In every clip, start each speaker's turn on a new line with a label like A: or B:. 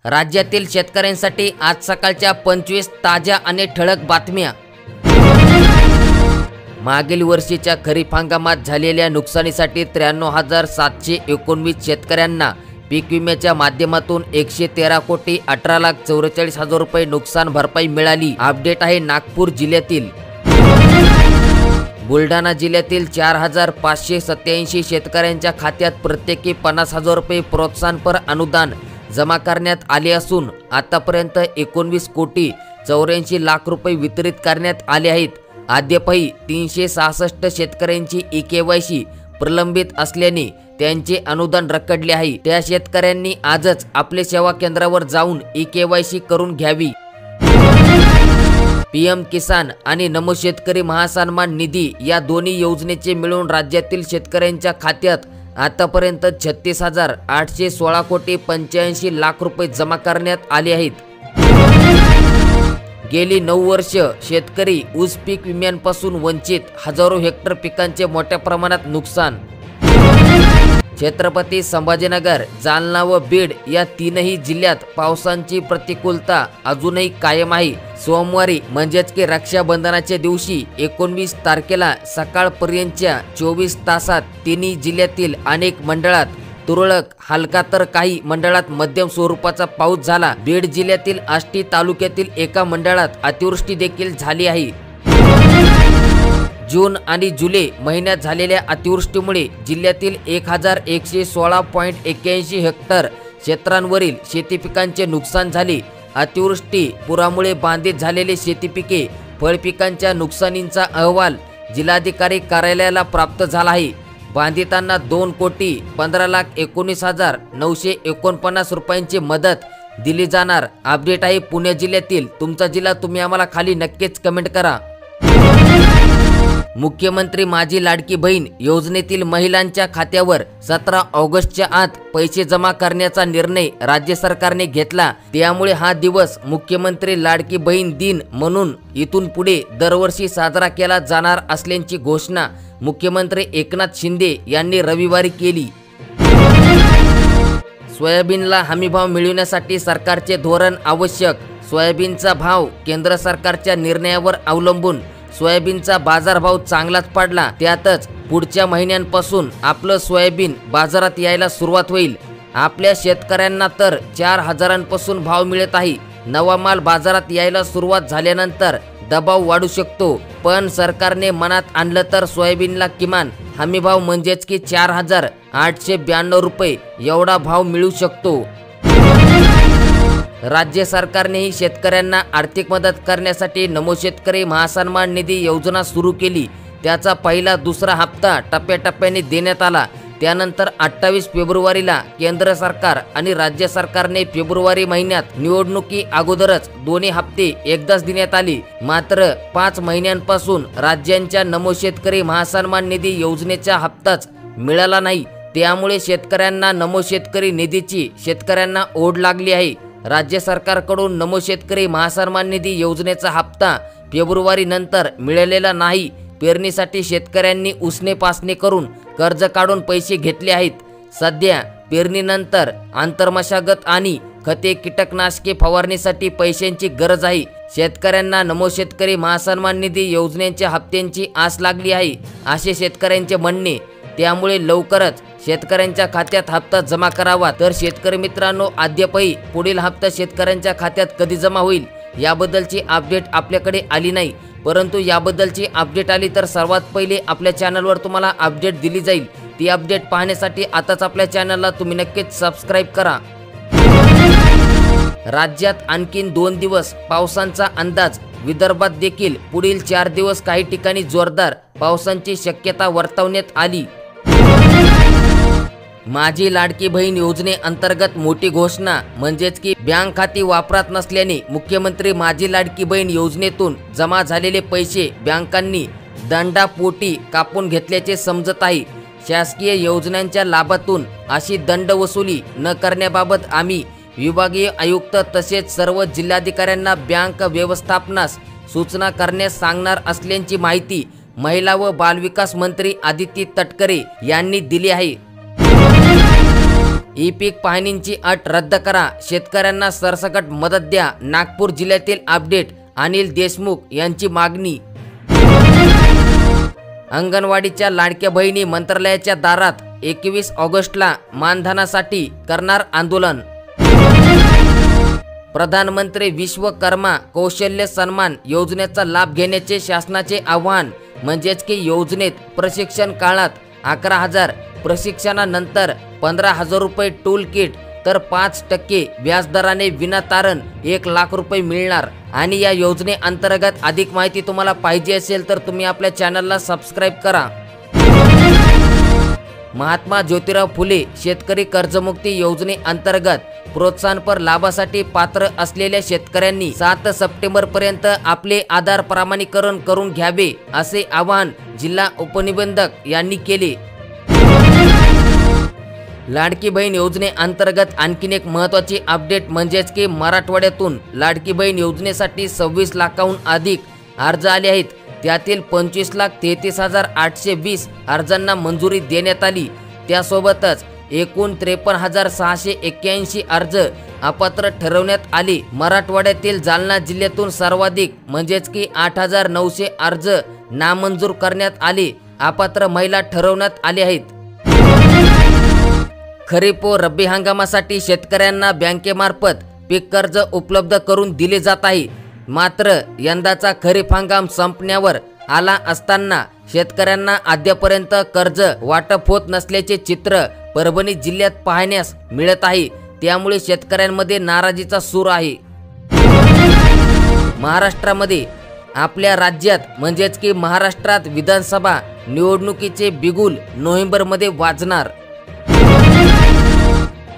A: राज्यातील शेतकऱ्यांसाठी आज सकाळच्या 25 ताज्या आणि ठळक बातम्या। मागील वर्षीच्या खरीप हंगामात झालेल्या नुकसानीसाठी 93,719 शेतकऱ्यांना पीक विम्याच्या माध्यमातून 113 कोटी 18,44,00,000 रुपये नुकसान भरपाई मिळाली। अपडेट आहे नागपूर जिल्ह्यातील। बुलढाणा जिल्ह्यातील 4,587 शेतकऱ्यांच्या खात्यात प्रत्येकी 50,000 रुपये प्रोत्साहनपर अनुदान जमा करण्यात आले असून आतापर्यंत 19 कोटी 84 लाख रुपये वितरित करण्यात आले आहेत। अद्यापही 366 शेतकऱ्यांची ई-केवायसी प्रलंबित असल्याने त्यांचे अनुदान रखडले आहे। त्या शेतकऱ्यांनी आजच आपले सेवा केंद्रावर जाऊन ई-केवायसी करून घ्यावी। पीएम किसान आणि नमो शेतकरी महासन्मान निधी या दोन्ही योजनेचे मिळून राज्यातील शेतकऱ्यांच्या खात्यात आतापर्यंत 36,816 कोटी 85 लाख रुपये जमा करण्यात आले आहेत। गेली 9 वर्ष शेतकरी ऊस पीक विम्यांपासून वंचित, हजारो हेक्टर पिकांचे मोठ्या प्रमाणात नुकसान। छत्रपती संभाजीनगर, जालना व बीड या तीनही जिल्ह्यात पावसाची प्रतिकूलता अजूनही कायम आहे। सोमवारी म्हणजेच की रक्षाबंधनाच्या दिवशी 19 तारखेला सकाळपर्यंतच्या 24 तासात तिन्ही जिल्ह्यातील अनेक मंडळात तुरळक हलका तर काही मंडळात मध्यम स्वरूपाचा पाऊस झाला। बीड जिल्ह्यातील आष्टी तालुक्यातील एका मंडळात अतिवृष्टी देखील झाली आहे। जून आणि जुलै महिन्यात झालेल्या अतिवृष्टीमुळे जिल्ह्यातील 1,116.81 हेक्टर क्षेत्रांवरील शेती पिकांचे नुकसान झाले। अतिवृष्टी पुरामुळे बाधित झालेले शेतीपिके, फळपिकांच्या नुकसानीचा अहवाल जिल्हाधिकारी कार्यालयाला प्राप्त झाला आहे। बाधितांना 2,15,19,949 रुपयांची मदत दिली जाणार। अपडेट आहे पुणे जिल्ह्यातील। तुमचा जिल्हा तुम्ही आम्हाला खाली नक्कीच कमेंट करा। मुख्यमंत्री माझी लाडकी बहीण योजनेतील महिलांच्या खात्यावर 17 ऑगस्टच्या आत पैसे जमा करण्याचा निर्णय राज्य सरकारने घेतला। त्यामुळे हा दिवस मुख्यमंत्री लाडकी बहीण दिन म्हणून इथून पुढे दरवर्षी साजरा केला जाणार असल्याची घोषणा मुख्यमंत्री एकनाथ शिंदे यांनी रविवारी केली। सोयाबीनला हमीभाव मिळवण्यासाठी सरकारचे धोरण आवश्यक। सोयाबीनचा भाव केंद्र सरकारच्या निर्णयावर अवलंबून सोयाबीनचा बाजारभाव चांगलाच पडला। त्यातच पुढच्या महिन्यांपासून आपलं सोयाबीन बाजारात यायला सुरुवात होईल। आपल्या शेतकऱ्यांना तर 4,000 पासून भाव मिळत आहे। नवा माल बाजारात यायला सुरुवात झाल्यानंतर दबाव वाढू शकतो, पण सरकारने मनात आणलं तर सोयाबीनला किमान हमीभाव म्हणजेच की 4,892 रुपये एवढा भाव मिळू शकतो। राज्य सरकारनेही शेतकऱ्यांना आर्थिक मदत करण्यासाठी नमो शेतकरी महासन्मान निधी योजना सुरू केली। त्याचा पहिला दुसरा हप्ता टप्प्याटप्प्याने देण्यात आला। त्यानंतर 28 फेब्रुवारीला केंद्र सरकार आणि राज्य सरकारने फेब्रुवारी महिन्यात निवडणुकी अगोदरच दोन्ही हप्ते एकदाच देण्यात आले। मात्र 5 महिन्यांपासून राज्यांच्या नमो शेतकरी महासन्मान निधी योजनेचा हप्ताच मिळाला नाही। त्यामुळे शेतकऱ्यांना नमो शेतकरी निधीची शेतकऱ्यांना ओढ लागली आहे। राज्य सरकारकडून नमो शेतकरी महासन्मान निधी योजनेचा हप्ता फेब्रुवारी नंतर मिळालेला नाही। पेरणीसाठी शेतकऱ्यांनी उसने पासणे करून कर्ज काढून पैसे घेतले आहेत। सध्या पेरणीनंतर आंतरमशागत आणि खते, कीटकनाशके फवारणीसाठी पैशांची गरज आहे। शेतकऱ्यांना नमो शेतकरी महासन्मान निधी योजनेच्या हप्त्यांची आस लागली आहे असे शेतकऱ्यांचे म्हणणे। त्यामुळे लवकरच शेतकऱ्यांच्या खात्यात हप्ता जमा करावा। तर शेतकरी मित्रांनो, अद्यापही पुढील हप्ता शेतकऱ्यांच्या खात्यात कधी जमा होईल याबद्दलची अपडेट आपल्याकडे आली नाही, परंतु याबद्दलची अपडेट आली तर सर्वात पहिले आपल्या चॅनलवर तुम्हाला अपडेट दिली जाईल। ती अपडेट पाहण्यासाठी आताच आपल्या चॅनलला तुम्ही नक्कीच सबस्क्राईब करा। राज्यात आणखीन 2 दिवस पावसाचा अंदाज। विदर्भात देखील पुढील 4 दिवस काही ठिकाणी जोरदार पावसाची शक्यता वर्तवण्यात आली। माझी लाडकी बहीण योजनेअंतर्गत मोठी घोषणा म्हणजेच की बँक खाती वापरात नसल्याने मुख्यमंत्री माझी लाडकी बहीण योजनेतून जमा झालेले पैसे बँकांनी दंडापोटी कापून घेतल्याचे समजत आहे। शासकीय योजनांच्या लाभातून अशी दंड वसुली न करण्याबाबत आम्ही विभागीय आयुक्त तसेच सर्व जिल्हाधिकाऱ्यांना बँक व्यवस्थापनास सूचना करण्यास सांगणार असल्याची माहिती महिला व बालविकास मंत्री आदिती तटकरे यांनी दिली आहे। ई पीक पाहणीची अट रद्द करा, शेतकऱ्यांना सरसकट मदत द्या. नागपूर जिल्ह्यातील अपडेट. अनिल देशमुख यांची मागणी. अंगणवाडीच्या लाडक्या बहिणी मंत्रालयाच्या दारात 21 ऑगस्टला मानधनासाठी करणार आंदोलन. प्रधानमंत्री विश्वकर्मा कौशल्य सन्मान योजनेचा लाभ घेण्याचे शासनाचे आव्हान. म्हणजेच की योजनेत प्रशिक्षण काळात 11,000, प्रशिक्षणानंतर 15,000 रुपये टूल किट, तर 5% व्याजदराने विनातारण 1 लाख रुपये मिळणार. आणि या योजनेअंतर्गत अधिक माहिती तुम्हाला पाहिजे असेल तर तुम्ही आपल्या चॅनलला सबस्क्राईब करा. महात्मा ज्योतिराव फुले शेतकरी कर्जमुक्ती योजनेअंतर्गत प्रोत्साहनपर लाभासाठी पात्र असलेल्या शेतकऱ्यांनी 7 सप्टेंबर पर्यंत आपले आधार प्रमाणीकरण करून घ्यावे, असे आवाहन जिल्हा उपनिबंधक यांनी केले. लाडकी बहीण योजनेअंतर्गत आणखीन एक महत्त्वाची अपडेट म्हणजेच की मराठवाड्यातून लाडकी बहीण योजनेसाठी 26 लाखाहून अधिक अर्ज आले आहेत. त्यातील 25,33,820 अर्जांना मंजुरी देण्यात आली. त्यासोबतच एकूण 53,681 अर्ज अपात्र ठरवण्यात आले. मराठवाड्यातील जालना जिल्ह्यातून सर्वाधिक म्हणजेच की 8,900 अर्ज नामंजूर करण्यात आले, अपात्र महिला ठरवण्यात आले आहेत. खरीप व रब्बी हंगामासाठी शेतकऱ्यांना बँकेमार्फत पीक कर्ज उपलब्ध करून दिले जात आहे. मात्र यंदाचा खरीप हंगाम संपण्यावर आला असताना शेतकऱ्यांना अद्यापर्यंत कर्ज वाटप होत नसल्याचे चित्र परभणी जिल्ह्यात पाहण्यास मिळत आहे. त्यामुळे शेतकऱ्यांमध्ये नाराजीचा सूर आहे. महाराष्ट्रामध्ये आपल्या राज्यात म्हणजेच की महाराष्ट्रात विधानसभा निवडणुकीचे बिगुल नोव्हेंबरमध्ये वाजणार.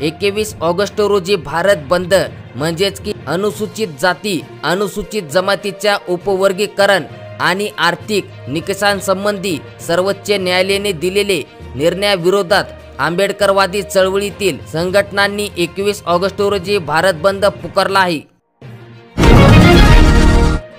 A: 21 ऑगस्ट रोजी भारत बंद म्हणजेच की अनुसूचित जाती अनुसूचित जमातीच्या उपवर्गीकरण आणि आर्थिक निकषांसंबंधी सर्वोच्च न्यायालयाने दिलेले निर्णयाविरोधात आंबेडकरवादी चळवळीतील संघटनांनी 21 ऑगस्ट रोजी भारत बंद पुकारला आहे.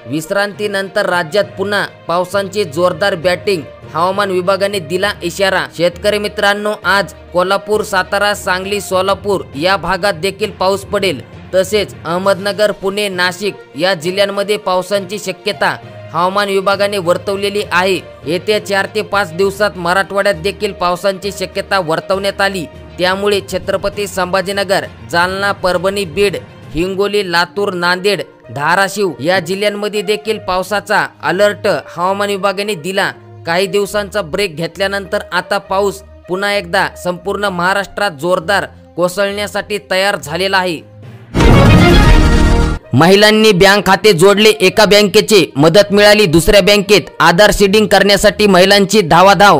A: विश्रांतीनंतर राज्यात पुन्हा पावसाची जोरदार बॅटिंग, हवामान विभागाने दिला इशारा. शेतकरी मित्रांनो, आज कोल्हापूर, सातारा, सांगली, सोलापूर या भागात देखील पाऊस पडेल. तसेच अहमदनगर, पुणे, नाशिक या जिल्ह्यांमध्ये पावसाची शक्यता हवामान विभागाने वर्तवलेली आहे. येत्या 4 ते 5 दिवसात मराठवाड्यात देखील पावसाची शक्यता वर्तवण्यात आली. त्यामुळे छत्रपती संभाजीनगर, जालना, परभणी, बीड, हिंगोली, लातूर, नांदेड, धाराशिव या जिल्ह्यांमध्ये देखील पावसाचा अलर्ट हवामान विभागाने दिला. काही दिवसांचा ब्रेक घेतल्यानंतर आता पाऊस पुन्हा एकदा संपूर्ण महाराष्ट्रात जोरदार कोसळण्यासाठी तयार झालेला आहे. महिलांनी बँक खाते जोडले, एका बँकेची मदत मिळाली दुसऱ्या बँकेत. आधार सीडिंग करण्यासाठी महिलांची धावाधाव.